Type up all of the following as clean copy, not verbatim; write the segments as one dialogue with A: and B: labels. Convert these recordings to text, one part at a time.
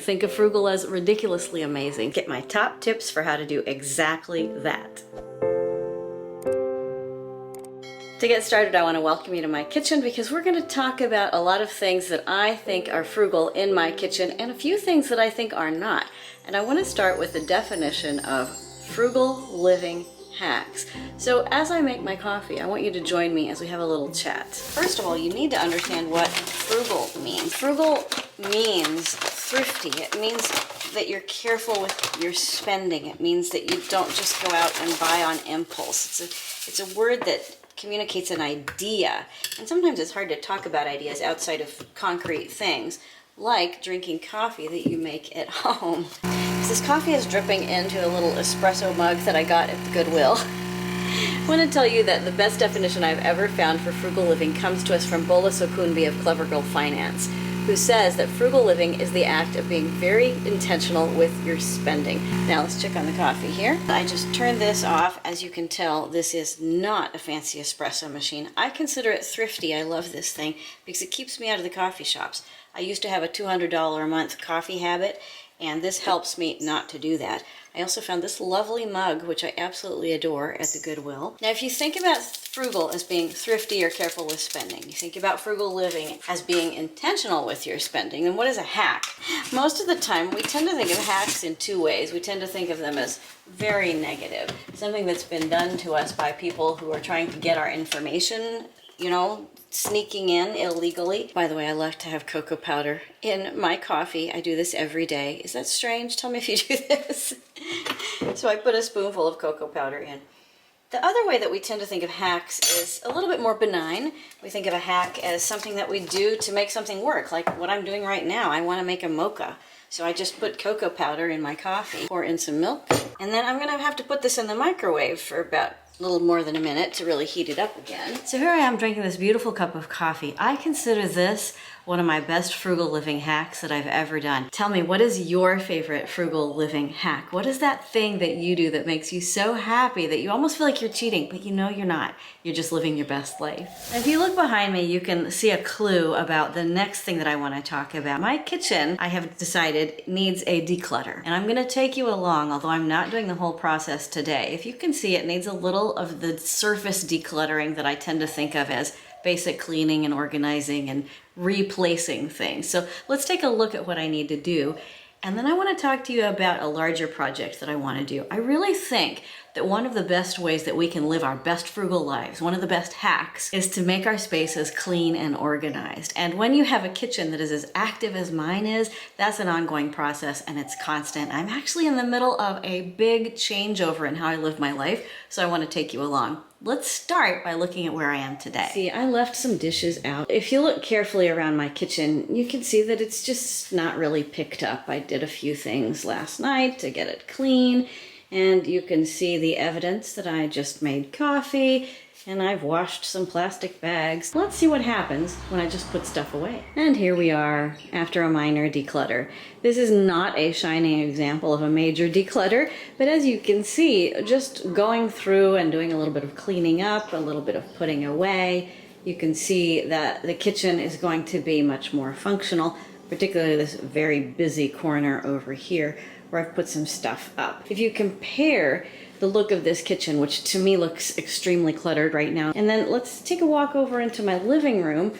A: Think of frugal as ridiculously amazing. Get my top tips for how to do exactly that. To get started, I want to welcome you to my kitchen because we're going to talk about a lot of things that I think are frugal in my kitchen and a few things that I think are not. And I want to start with the definition of frugal living hacks. So as I make my coffee, I want you to join me as we have a little chat. First of all, you need to understand what frugal means. Frugal means thrifty. It means that you're careful with your spending. It means that you don't just go out and buy on impulse. It's a word that communicates an idea, and sometimes it's hard to talk about ideas outside of concrete things, like drinking coffee that you make at home. This coffee is dripping into a little espresso mug that I got at the Goodwill. I want to tell you that the best definition I've ever found for frugal living comes to us from Bola Sokunbi of Clever Girl Finance, who says that frugal living is the act of being very intentional with your spending. Now let's check on the coffee here. I just turned this off. As you can tell, this is not a fancy espresso machine. I consider it thrifty. I love this thing because it keeps me out of the coffee shops. I used to have a $200 a month coffee habit, and this helps me not to do that. I also found this lovely mug, which I absolutely adore, at the Goodwill. Now, if you think about frugal as being thrifty or careful with spending, you think about frugal living as being intentional with your spending, then what is a hack? Most of the time, we tend to think of hacks in two ways. We tend to think of them as very negative, something that's been done to us by people who are trying to get our information, sneaking in illegally. By the way, I love to have cocoa powder in my coffee. I do this every day. Is that strange? Tell me if you do this. So I put a spoonful of cocoa powder in. The other way that we tend to think of hacks is a little bit more benign. We think of a hack as something that we do to make something work, like what I'm doing right now. I want to make a mocha. So I just put cocoa powder in my coffee, pour in some milk, and then I'm going to have to put this in the microwave for about a little more than a minute to really heat it up again. So here I am drinking this beautiful cup of coffee. I consider this one of my best frugal living hacks that I've ever done. Tell me, what is your favorite frugal living hack? What is that thing that you do that makes you so happy that you almost feel like you're cheating, but you know you're not. You're just living your best life. If you look behind me, you can see a clue about the next thing that I want to talk about. My kitchen, I have decided, needs a declutter. And I'm going to take you along, although I'm not doing the whole process today. If you can see, it needs a little of the surface decluttering that I tend to think of as basic cleaning and organizing and replacing things. So let's take a look at what I need to do. And then I want to talk to you about a larger project that I want to do. I really think that one of the best ways that we can live our best frugal lives, one of the best hacks, is to make our spaces clean and organized. And when you have a kitchen that is as active as mine is, that's an ongoing process and it's constant. I'm actually in the middle of a big changeover in how I live my life, so I want to take you along. Let's start by looking at where I am today. See, I left some dishes out. If you look carefully around my kitchen, you can see that it's just not really picked up. I did a few things last night to get it clean, and you can see the evidence that I just made coffee, and I've washed some plastic bags. Let's see what happens when I just put stuff away. And here we are after a minor declutter. This is not a shining example of a major declutter, but as you can see, just going through and doing a little bit of cleaning up, a little bit of putting away, you can see that the kitchen is going to be much more functional, particularly this very busy corner over here where I've put some stuff up. If you compare the look of this kitchen, which to me looks extremely cluttered right now, and then let's take a walk over into my living room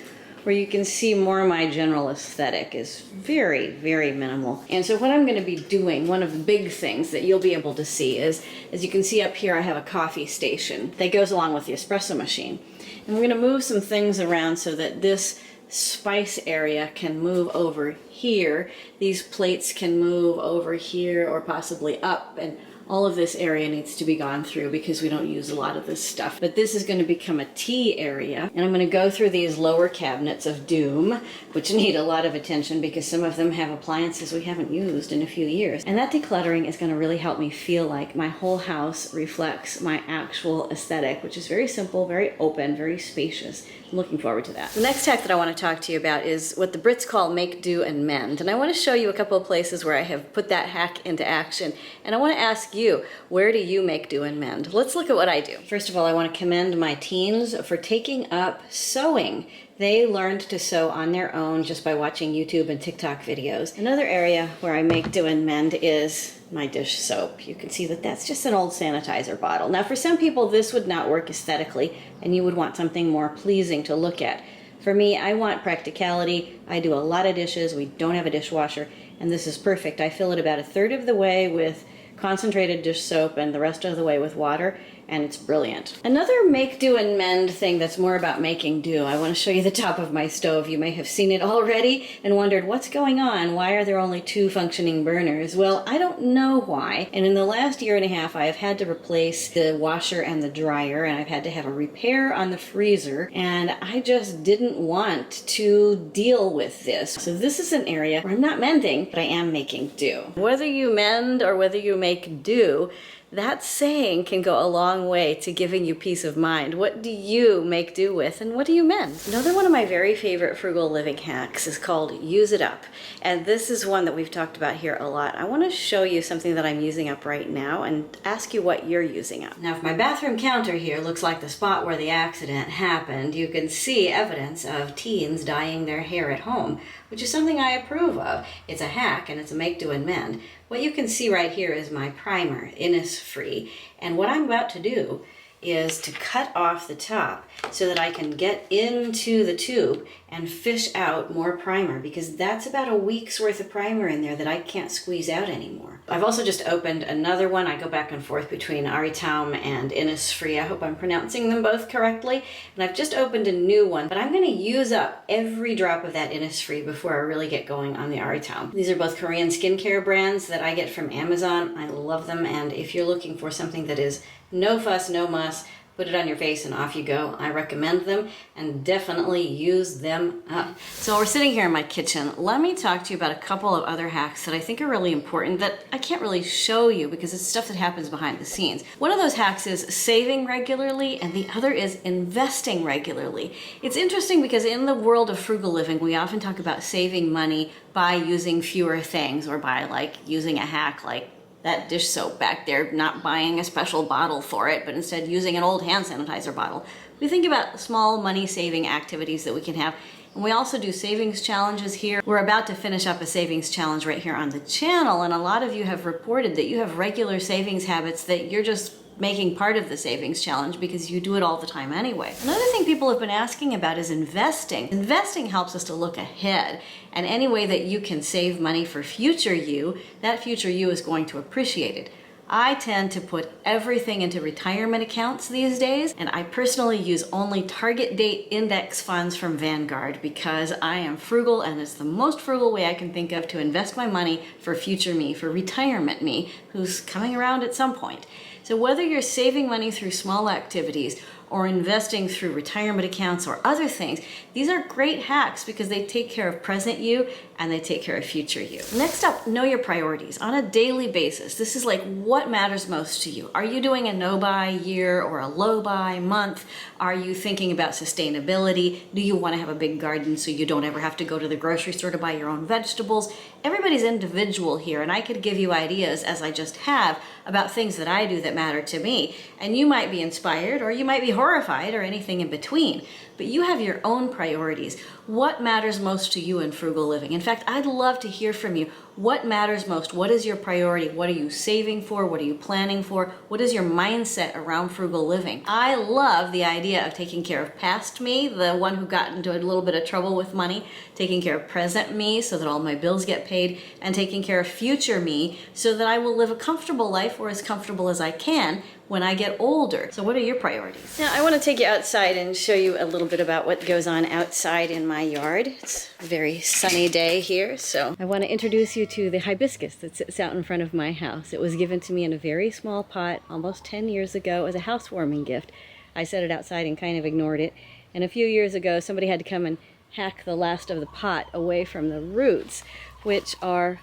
A: where you can see more of my general aesthetic is very, very minimal. And so what I'm going to be doing, one of the big things that you'll be able to see is, as you can see up here, I have a coffee station that goes along with the espresso machine. And we're going to move some things around so that this spice area can move over here. These plates can move over here or possibly up, and all of this area needs to be gone through because we don't use a lot of this stuff. But this is going to become a tea area, and I'm going to go through these lower cabinets of doom, which need a lot of attention because some of them have appliances we haven't used in a few years. And that decluttering is going to really help me feel like my whole house reflects my actual aesthetic, which is very simple, very open, very spacious. I'm looking forward to that. The next hack that I want to talk to you about is what the Brits call make, do, and mend. And I want to show you a couple of places where I have put that hack into action. And I want to ask you, where do you make, do, and mend? Let's look at what I do. First of all, I want to commend my teens for taking up sewing. They learned to sew on their own just by watching YouTube and TikTok videos. Another area where I make do and mend is my dish soap. You can see that that's just an old sanitizer bottle. Now for some people this would not work aesthetically and you would want something more pleasing to look at. For me, I want practicality. I do a lot of dishes. We don't have a dishwasher and this is perfect. I fill it about a third of the way with concentrated dish soap and the rest of the way with water, and it's brilliant. Another make do and mend thing that's more about making do. I want to show you the top of my stove. You may have seen it already and wondered what's going on? Why are there only 2 functioning burners? Well, I don't know why. And in the last year and a half, I have had to replace the washer and the dryer, and I've had to have a repair on the freezer, and I just didn't want to deal with this. So this is an area where I'm not mending, but I am making do. Whether you mend or whether you make do, that saying can go a long way to giving you peace of mind. What do you make do with and what do you mend? Another one of my very favorite frugal living hacks is called Use It Up. And this is one that we've talked about here a lot. I want to show you something that I'm using up right now and ask you what you're using up. Now if my bathroom counter here looks like the spot where the accident happened, you can see evidence of teens dyeing their hair at home, which is something I approve of. It's a hack and it's a make do and mend. What you can see right here is my primer, Innisfree, and what I'm about to do is to cut off the top so that I can get into the tube and fish out more primer, because that's about a week's worth of primer in there that I can't squeeze out anymore. I've also just opened another one. I go back and forth between Aritaum and Innisfree. I hope I'm pronouncing them both correctly. And I've just opened a new one, but I'm going to use up every drop of that Innisfree before I really get going on the Aritaum. These are both Korean skincare brands that I get from Amazon. I love them, and if you're looking for something that is no fuss, no muss, put it on your face and off you go. I recommend them and definitely use them up. So we're sitting here in my kitchen. Let me talk to you about a couple of other hacks that I think are really important that I can't really show you because it's stuff that happens behind the scenes. One of those hacks is saving regularly and the other is investing regularly. It's interesting because in the world of frugal living, we often talk about saving money by using fewer things or by like using a hack like that dish soap back there, not buying a special bottle for it, but instead using an old hand sanitizer bottle. We think about small money saving activities that we can have. And we also do savings challenges here. We're about to finish up a savings challenge right here on the channel, and a lot of you have reported that you have regular savings habits that you're just making part of the savings challenge because you do it all the time anyway. Another thing people have been asking about is investing. Investing helps us to look ahead, and any way that you can save money for future you, that future you is going to appreciate it. I tend to put everything into retirement accounts these days, and I personally use only target date index funds from Vanguard because I am frugal and it's the most frugal way I can think of to invest my money for future me, for retirement me, who's coming around at some point. So whether you're saving money through small activities or investing through retirement accounts or other things, these are great hacks because they take care of present you and they take care of future you. Next up, know your priorities on a daily basis. This is like what matters most to you. Are you doing a no-buy year or a low-buy month? Are you thinking about sustainability? Do you want to have a big garden so you don't ever have to go to the grocery store to buy your own vegetables? Everybody's individual here, and I could give you ideas, as I just have, about things that I do that matter to me. And you might be inspired or you might be horrified or anything in between. But you have your own priorities. What matters most to you in frugal living? In fact, I'd love to hear from you. What matters most? What is your priority? What are you saving for? What are you planning for? What is your mindset around frugal living? I love the idea of taking care of past me, the one who got into a little bit of trouble with money, taking care of present me so that all my bills get paid, and taking care of future me so that I will live a comfortable life or as comfortable as I can when I get older. So what are your priorities? Now I want to take you outside and show you a little bit about what goes on outside in my yard. It's a very sunny day here, so I want to introduce you to the hibiscus that sits out in front of my house. It was given to me in a very small pot almost 10 years ago as a housewarming gift. I set it outside and kind of ignored it, and a few years ago somebody had to come and hack the last of the pot away from the roots, which are,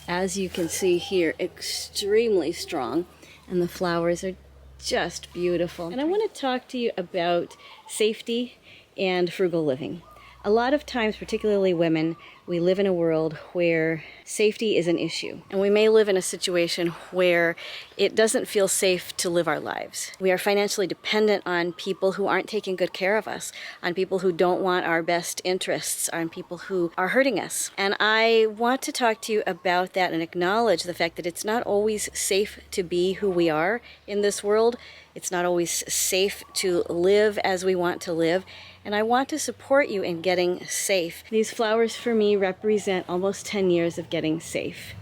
A: as you can see here, extremely strong, and the flowers are just beautiful. And I want to talk to you about safety and frugal living. A lot of times, particularly women, we live in a world where safety is an issue. And we may live in a situation where it doesn't feel safe to live our lives. We are financially dependent on people who aren't taking good care of us, on people who don't want our best interests, on people who are hurting us. And I want to talk to you about that and acknowledge the fact that it's not always safe to be who we are in this world. It's not always safe to live as we want to live. And I want to support you in getting safe. These flowers for me represent almost 10 years of getting safe.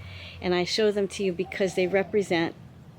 A: And I show them to you because they represent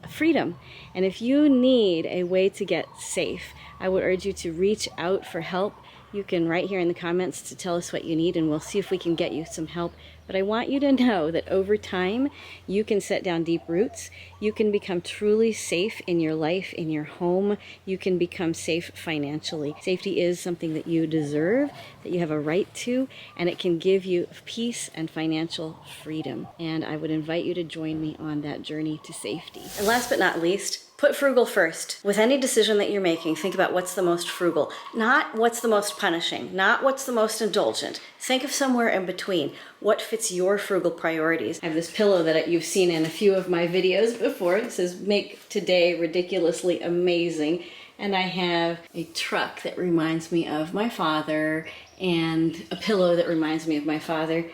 A: freedom. And if you need a way to get safe, I would urge you to reach out for help. You can write here in the comments to tell us what you need, and we'll see if we can get you some help. But I want you to know that over time, you can set down deep roots. You can become truly safe in your life, in your home. You can become safe financially. Safety is something that you deserve, that you have a right to, and it can give you peace and financial freedom. And I would invite you to join me on that journey to safety. And last but not least, put frugal first. With any decision that you're making, think about what's the most frugal, not what's the most punishing, not what's the most indulgent. Think of somewhere in between. What fits your frugal priorities? I have this pillow that you've seen in a few of my videos before. It says, "Make today ridiculously amazing." And I have a truck that reminds me of my father, and a pillow that reminds me of my father,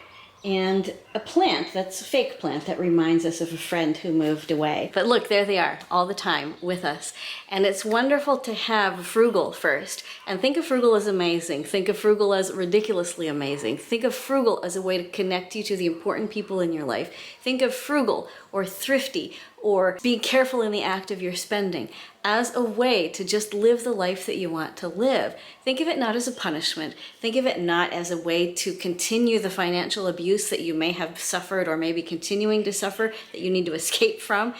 A: and a plant that's a fake plant that reminds us of a friend who moved away. But look, there they are all the time with us. And it's wonderful to have frugal first. And think of frugal as amazing. Think of frugal as ridiculously amazing. Think of frugal as a way to connect you to the important people in your life. Think of frugal or thrifty or be careful in the act of your spending as a way to just live the life that you want to live. Think of it not as a punishment. Think of it not as a way to continue the financial abuse that you may have suffered or may be continuing to suffer that you need to escape from.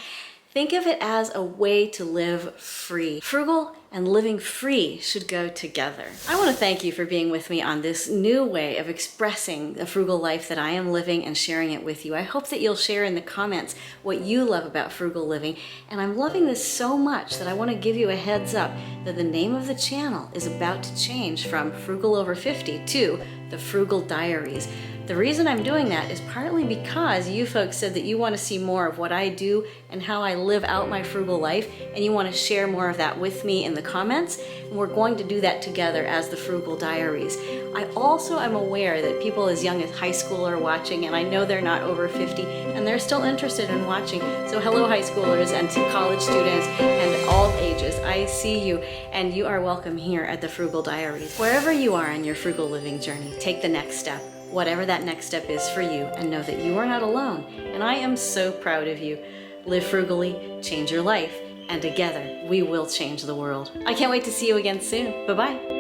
A: Think of it as a way to live free. Frugal and living free should go together. I want to thank you for being with me on this new way of expressing the frugal life that I am living and sharing it with you. I hope that you'll share in the comments what you love about frugal living. And I'm loving this so much that I want to give you a heads up that the name of the channel is about to change from Frugal Over 50 to the Frugal Diaries. The reason I'm doing that is partly because you folks said that you want to see more of what I do and how I live out my frugal life, and you want to share more of that with me in the comments, and we're going to do that together as the Frugal Diaries. I also am aware that people as young as high school are watching, and I know they're not over 50, and they're still interested in watching. So hello high schoolers and to college students and all ages. I see you, and you are welcome here at the Frugal Diaries. Wherever you are in your frugal living journey, take the next step. Whatever that next step is for you, and know that you are not alone. And I am so proud of you. Live frugally, change your life, and together we will change the world. I can't wait to see you again soon. Bye-bye.